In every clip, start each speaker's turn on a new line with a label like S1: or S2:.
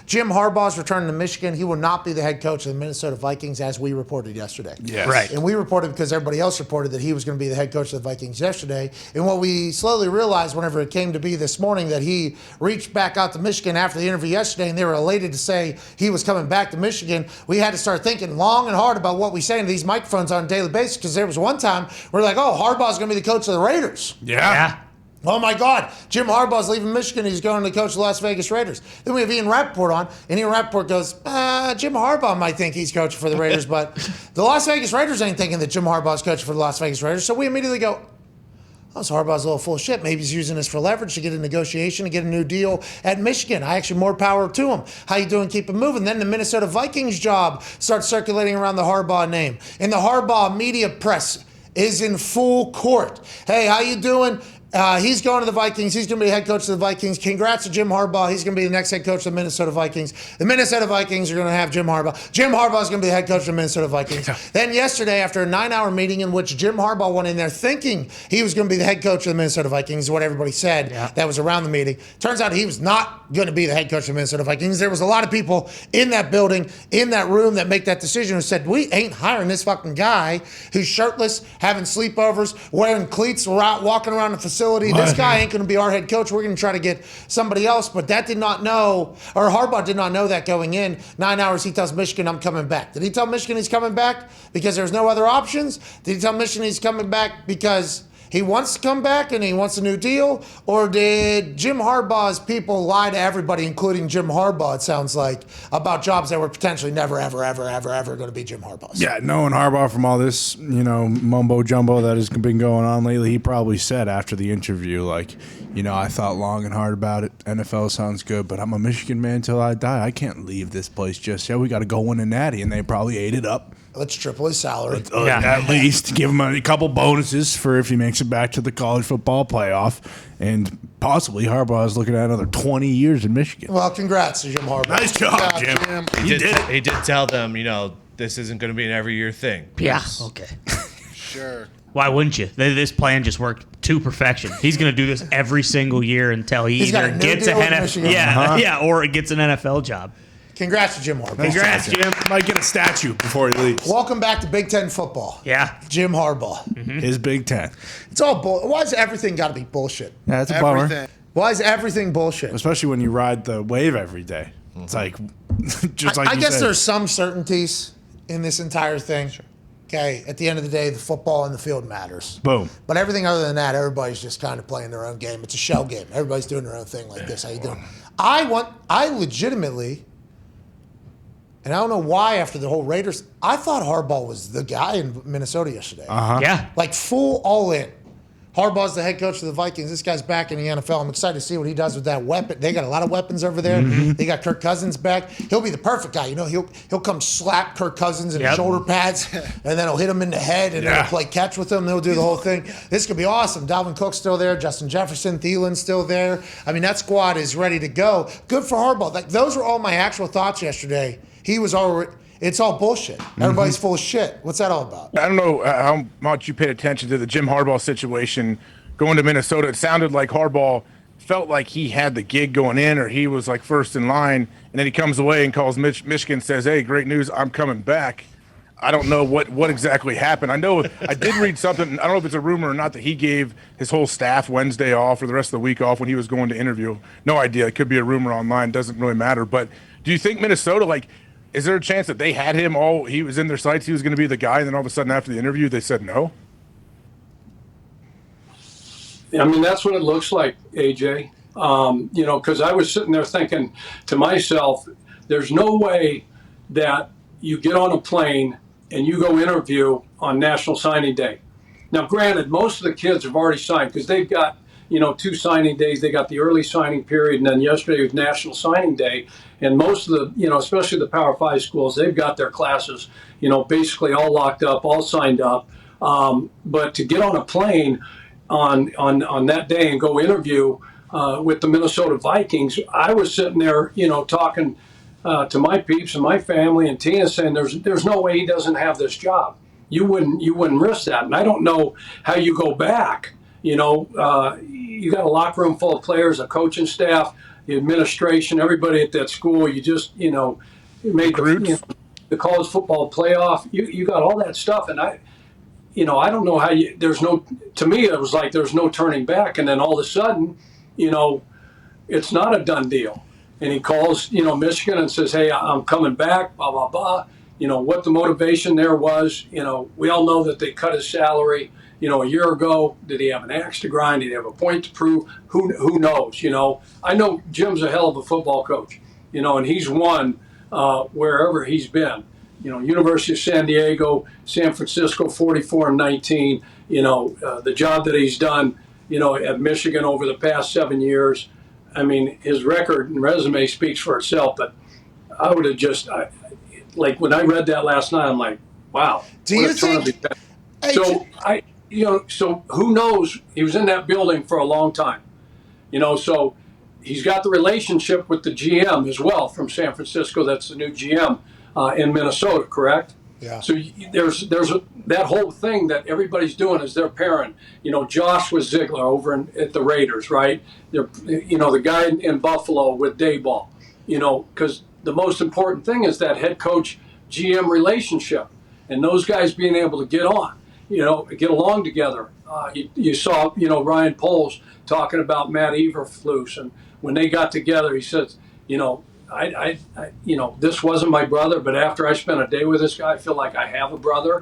S1: Jim Harbaugh's returning to Michigan. He will not be the head coach of the Minnesota Vikings, as we reported yesterday.
S2: Yes.
S3: Right.
S1: And we reported because everybody else reported that he was going to be the head coach of the Vikings yesterday. And what we slowly realized whenever it came to be this morning, that he reached back out to Michigan after the interview yesterday, and they were elated to say he was coming back to Michigan. We had to start thinking long and hard about what we say into these microphones on a daily basis, because there was one time we're like, oh, Harbaugh's going to be the coach of the Raiders.
S2: Yeah.
S1: Oh, my God. Jim Harbaugh's leaving Michigan. He's going to coach the Las Vegas Raiders. Then we have Ian Rappaport on, and Ian Rappaport goes, Jim Harbaugh might think he's coaching for the Raiders, but the Las Vegas Raiders ain't thinking that Jim Harbaugh's coaching for the Las Vegas Raiders. So we immediately go, oh, so Harbaugh's a little full of shit. Maybe he's using this for leverage to get a negotiation, to get a new deal at Michigan. More power to him. How you doing? Keep it moving. Then the Minnesota Vikings job starts circulating around the Harbaugh name. And the Harbaugh media press is in full court. Hey, how you doing? He's going to the Vikings. He's going to be the head coach of the Vikings. Congrats to Jim Harbaugh. He's going to be the next head coach of the Minnesota Vikings. The Minnesota Vikings are going to have Jim Harbaugh. Jim Harbaugh is going to be the head coach of the Minnesota Vikings. Then yesterday, after a 9-hour meeting in which Jim Harbaugh went in there thinking he was going to be the head coach of the Minnesota Vikings, is what everybody said that was around the meeting. Turns out he was not going to be the head coach of the Minnesota Vikings. There was a lot of people in that building, in that room, that make that decision who said, we ain't hiring this fucking guy who's shirtless, having sleepovers, wearing cleats, walking around the facility. This guy ain't going to be our head coach. We're going to try to get somebody else. But that did not know, or Harbaugh did not know that going in. 9 hours, he tells Michigan, I'm coming back. Did he tell Michigan he's coming back because there's no other options? Did he tell Michigan he's coming back because he wants to come back and he wants a new deal? Or did Jim Harbaugh's people lie to everybody, including Jim Harbaugh, it sounds like, about jobs that were potentially never, ever, ever, ever, ever going to be Jim Harbaugh's?
S2: Yeah, knowing Harbaugh from all this, mumbo jumbo that has been going on lately, he probably said after the interview, like, I thought long and hard about it. NFL sounds good, but I'm a Michigan man till I die. I can't leave this place just yet. We got to go win a natty, and they probably ate it up.
S1: Let's triple his salary.
S2: At least give him a couple bonuses for if he makes it back to the college football playoff. And possibly Harbaugh is looking at another 20 years in Michigan.
S1: Well, congrats to Jim Harbaugh.
S2: Nice job, Jim.
S4: He did tell them, this isn't going to be an every year thing.
S3: Yeah. Okay.
S5: Sure.
S3: Why wouldn't you? This plan just worked to perfection. He's going to do this every single year until he either gets or it gets an NFL job.
S1: Congrats to Jim Harbaugh.
S3: Congrats, Jim.
S2: Might get a statue before he leaves.
S1: Welcome back to Big Ten football.
S3: Yeah.
S1: Jim Harbaugh.
S3: Mm-hmm.
S2: His Big Ten.
S1: It's all bull. Why is everything got to be bullshit?
S2: Yeah, it's a bummer.
S5: Everything.
S1: Why is everything bullshit?
S2: Especially when you ride the wave every day. It's like, just like
S1: I
S2: you
S1: guess
S2: said.
S1: there's some certainties in this entire thing. Sure. Okay, at the end of the day, the football and the field matters.
S2: Boom.
S1: But everything other than that, everybody's just kind of playing their own game. It's a shell game. Everybody's doing their own thing like this. How you doing? I legitimately, and I don't know why after the whole Raiders, I thought Harbaugh was the guy in Minnesota yesterday.
S3: Yeah.
S1: Like full all in. Harbaugh's the head coach of the Vikings. This guy's back in the NFL. I'm excited to see what he does with that weapon. They got a lot of weapons over there.
S3: Mm-hmm.
S1: They got Kirk Cousins back. He'll be the perfect guy. He'll come slap Kirk Cousins in the shoulder pads, and then he'll hit him in the head, and then he'll play catch with him. They'll do the whole thing. This could be awesome. Dalvin Cook's still there. Justin Jefferson, Thielen's still there. I mean, that squad is ready to go. Good for Harbaugh. Like, those were all my actual thoughts yesterday. He was already. It's all bullshit. Everybody's full of shit. What's that all about?
S6: I don't know how much you paid attention to the Jim Harbaugh situation going to Minnesota. It sounded like Harbaugh felt like he had the gig going in, or he was like first in line, and then he comes away and calls Michigan, says, hey, great news, I'm coming back. I don't know what exactly happened. I know I did read something, I don't know if it's a rumor or not, that he gave his whole staff Wednesday off or the rest of the week off when he was going to interview. No idea. It could be a rumor online. Doesn't really matter. But do you think Minnesota, like, is there a chance that they had him he was in their sights, he was going to be the guy, and then all of a sudden after the interview they said no?
S7: I mean, that's what it looks like, AJ. Because I was sitting there thinking to myself, there's no way that you get on a plane and you go interview on National Signing Day. Now, granted, most of the kids have already signed because they've got, 2 signing days. They got the early signing period, and then yesterday was National Signing Day. And most of the, especially the Power 5 schools, they've got their classes, basically all locked up, all signed up. But to get on a plane on that day and go interview with the Minnesota Vikings, I was sitting there, talking to my peeps and my family and Tina, saying there's no way he doesn't have this job. You wouldn't risk that. And I don't know how you go back. You got a locker room full of players, a coaching staff. the administration, everybody at that school. You just, you made the college football playoff. You got all that stuff, and I don't know how to me, it was like there's no turning back. And then all of a sudden, it's not a done deal. And he calls, Michigan and says, hey, I'm coming back, blah, blah, blah. What the motivation there was, we all know that they cut his salary, a year ago. Did he have an axe to grind? Did he have a point to prove? Who knows? I know Jim's a hell of a football coach, and he's won wherever he's been. University of San Diego, San Francisco, 44-19. The job that he's done, at Michigan over the past 7 years. I mean, his record and resume speaks for itself. But I would have just, like when I read that last night, I'm like, wow.
S1: Do you think?
S7: So who knows? He was in that building for a long time. So he's got the relationship with the GM as well from San Francisco. That's the new GM in Minnesota, correct?
S1: Yeah.
S7: So there's that whole thing that everybody's doing is they're pairing. Josh with Ziegler over at the Raiders, right? They're, the guy in Buffalo with Dayball. Because the most important thing is that head coach GM relationship, and those guys being able to get on, get along together. You saw, Ryan Poles talking about Matt Eberflus, and when they got together, he says, I this wasn't my brother, but after I spent a day with this guy, I feel like I have a brother,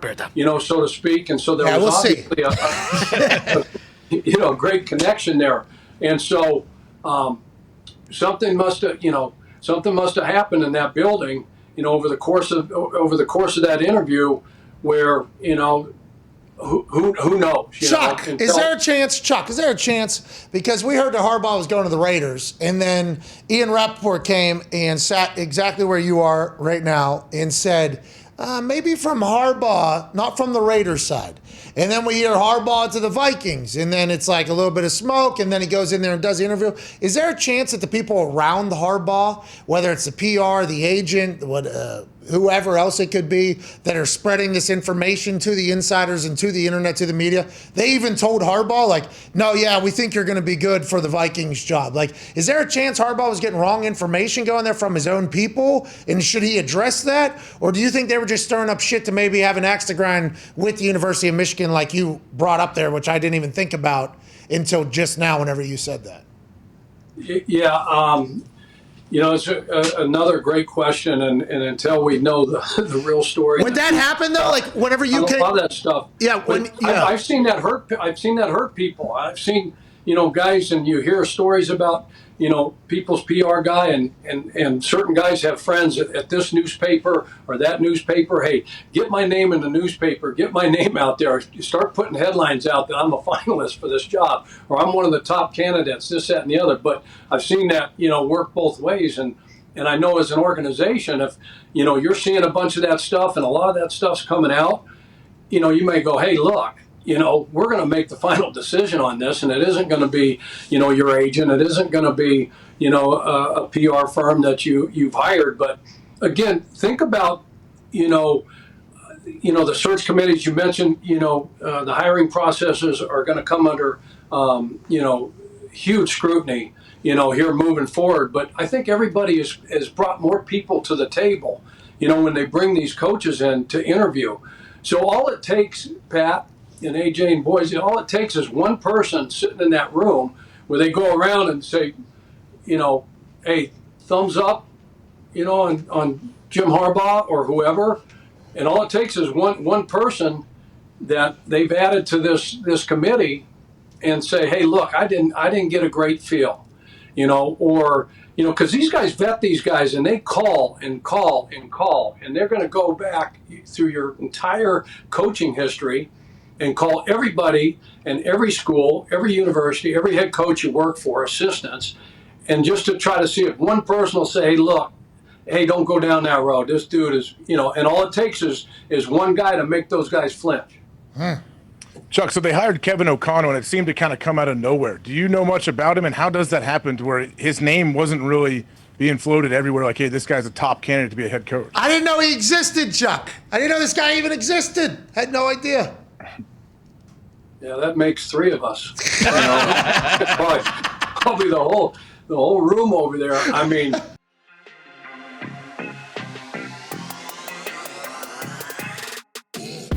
S7: so to speak. And so there was obviously a great connection there. And so something must have happened in that building, over the course of that interview, where who knows?
S1: Chuck, is there a chance? Chuck, is there a chance? Because we heard that Harbaugh was going to the Raiders, and then Ian Rappaport came and sat exactly where you are right now and said, maybe from Harbaugh, not from the Raiders side. And then we hear Harbaugh to the Vikings, and then it's like a little bit of smoke, and then he goes in there and does the interview. Is there a chance that the people around Harbaugh, whether it's the PR, the agent, whoever else it could be, that are spreading this information to the insiders and to the internet, to the media, they even told Harbaugh, like, no, yeah, we think you're going to be good for the Vikings job. Like, is there a chance Harbaugh was getting wrong information going there from his own people? And should he address that? Or do you think they were just stirring up shit to maybe have an axe to grind with the University of Michigan, like you brought up there, which I didn't even think about until just now whenever you said that?
S7: Yeah, it's another great question, and until we know the real story.
S1: Would that happen though? Like whenever you can,
S7: a lot of that stuff.
S1: Yeah,
S7: I've seen that hurt. I've seen that hurt people. I've seen guys, and you hear stories about people's PR guy, and certain guys have friends at this newspaper or that newspaper. Hey, get my name in the newspaper. Get my name out there. Start putting headlines out that I'm a finalist for this job, or I'm one of the top candidates. This, that, and the other. But I've seen that work both ways, and I know as an organization, if you're seeing a bunch of that stuff and a lot of that stuff's coming out, you may go, hey, look. We're going to make the final decision on this, and it isn't going to be, your agent. It isn't going to be, a PR firm that you've hired. But again, think about, the search committees you mentioned. The hiring processes are going to come under, huge scrutiny, here moving forward. But I think everybody has brought more people to the table, when they bring these coaches in to interview. So all it takes, Pat, and AJ and boys, all it takes is one person sitting in that room where they go around and say, hey, thumbs up, on Jim Harbaugh or whoever. And all it takes is one person that they've added to this committee and say, hey, look, I didn't get a great feel, or because these guys vet these guys and they call and call and call, and they're going to go back through your entire coaching history and call everybody and every school, every university, every head coach you work for, assistants, and just to try to see if one person will say, hey, look, hey, don't go down that road. This dude is, and all it takes is one guy to make those guys flinch.
S6: Chuck, so they hired Kevin O'Connell, and it seemed to kind of come out of nowhere. Do you know much about him, and how does that happen to where his name wasn't really being floated everywhere like, hey, this guy's a top candidate to be a head coach?
S1: I didn't know he existed, Chuck. I didn't know this guy even existed. Had no idea.
S7: Yeah, that makes three of us. Probably the the whole room over there. I mean,